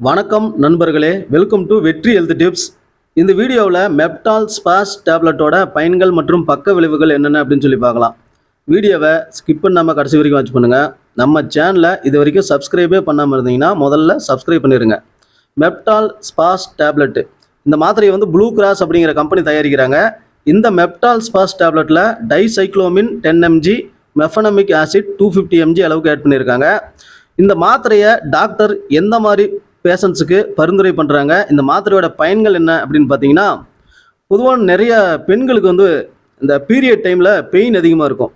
வணக்கம் நண்பர்களே, welcome to வெற்றி ஹெல்த் டிப்ஸ். இந்த வீடியோவில் மெப்டால் ஸ்பாஸ் டேப்லெட்டோட பயன்கள் மற்றும் பக்க விளைவுகள் என்னென்ன அப்படின்னு சொல்லி பார்க்கலாம். வீடியோவை ஸ்கிப் பண்ணாமல் கடைசி வரைக்கும் வாட்ச் பண்ணுங்கள். நம்ம சேனலை இது வரைக்கும் சப்ஸ்கிரைபே பண்ணாமல் இருந்தீங்கன்னா முதல்ல சப்ஸ்கிரைப் பண்ணிடுங்க. மெப்டால் ஸ்பாஸ் டேப்லெட்டு இந்த மாத்திரையை ப்ளூ கிராஸ் அப்படிங்கிற கம்பெனி தயாரிக்கிறாங்க. இந்த மெப்டால் ஸ்பாஸ் டேப்லெட்டில் டைசைக்ளோமின் 10 mg, மெஃபனமிக் ஆசிட் 250 mg அளவுக்கு ஆட் பண்ணியிருக்காங்க. இந்த மாத்திரையை டாக்டர் எந்த மாதிரி பேஷண்ட்ஸுக்கு பரிந்துரை பண்ணுறாங்க, இந்த மாத்திரையோட பயன்கள் என்ன அப்படின்னு பார்த்தீங்கன்னா, பொதுவாக நிறைய பெண்களுக்கு இந்த பீரியட் டைமில் பெயின் அதிகமாக இருக்கும்.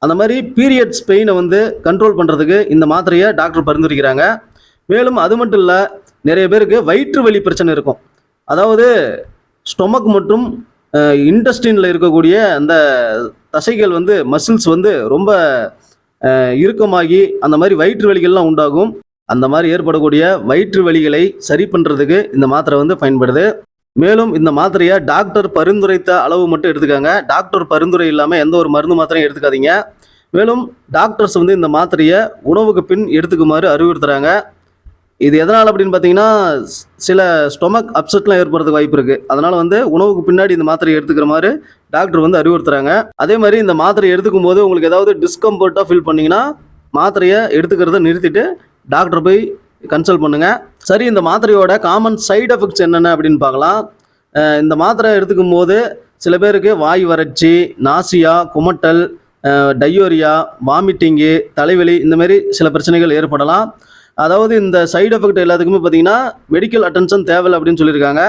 அந்த மாதிரி பீரியட்ஸ் பெயினை கண்ட்ரோல் பண்ணுறதுக்கு இந்த மாத்திரையை டாக்டர் பரிந்துரைக்கிறாங்க. மேலும் அது மட்டும் இல்லை, நிறைய பேருக்கு வயிற்று வலி பிரச்சனை இருக்கும். அதாவது ஸ்டொமக் மற்றும் இன்டெஸ்டினில் இருக்கக்கூடிய அந்த தசைகள் மசில்ஸ் ரொம்ப இறுக்கமாகி அந்த மாதிரி வயிற்று வலிகள்லாம் உண்டாகும். அந்த மாதிரி ஏற்படக்கூடிய வயிற்று வலிகளை சரி பண்ணுறதுக்கு இந்த மாத்திரை பயன்படுது. மேலும் இந்த மாத்திரையை டாக்டர் பரிந்துரைத்த அளவு மட்டும் எடுத்துக்காங்க. டாக்டர் பரிந்துரை இல்லாமல் எந்த ஒரு மருந்து மாத்திரையும் எடுத்துக்காதீங்க. மேலும் டாக்டர்ஸ் இந்த மாத்திரையை உணவுக்கு பின் எடுத்துக்குமாறு அறிவுறுத்துறாங்க. இது எதனால் அப்படின்னு பார்த்தீங்கன்னா, சில ஸ்டொமக் அப்செட்லாம் ஏற்படுறதுக்கு வாய்ப்பு இருக்குது. அதனால் உணவுக்கு பின்னாடி இந்த மாத்திரையை எடுத்துக்கிற மாதிரி டாக்டர் அறிவுறுத்துறாங்க. அதே மாதிரி இந்த மாத்திரையை எடுத்துக்கும் போது உங்களுக்கு ஏதாவது டிஸ்கம்ஃபர்ட்டாக ஃபீல் பண்ணிங்கன்னா மாத்திரையை எடுத்துக்கிறத நிறுத்திட்டு டாக்டர் போய் கன்சல்ட் பண்ணுங்கள். சரி, இந்த மாத்திரையோட காமன் சைடு எஃபெக்ட்ஸ் என்னென்ன அப்படின்னு பார்க்கலாம். இந்த மாத்திரை எடுத்துக்கும் போது சில பேருக்கு வாய் வறட்சி, நாசியா, குமட்டல், டையோரியா, வாமிட்டிங்கு, தலைவலி இந்தமாரி சில பிரச்சனைகள் ஏற்படலாம். அதாவது இந்த சைடு எஃபெக்ட் எல்லாத்துக்குமே பார்த்தீங்கன்னா மெடிக்கல் அட்டென்ஷன் தேவையில்லை அப்படின்னு சொல்லியிருக்காங்க.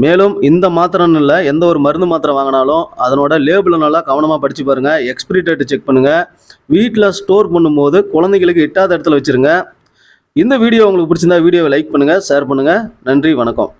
மேலும் இந்த மாத்திரைன்னு இல்லை, எந்த ஒரு மருந்து மாத்திரை வாங்கினாலும் அதனோட லேபிளை நல்லா கவனமாக படித்து பாருங்கள். எக்ஸ்பிரி டேட்டு செக் பண்ணுங்கள். வீட்டில் ஸ்டோர் பண்ணும்போது குழந்தைங்களுக்கு எட்டாத இடத்துல வச்சுருங்க. இந்த வீடியோ உங்களுக்கு பிடிச்சிருந்தா வீடியோவை லைக் பண்ணுங்கள், ஷேர் பண்ணுங்கள். நன்றி, வணக்கம்.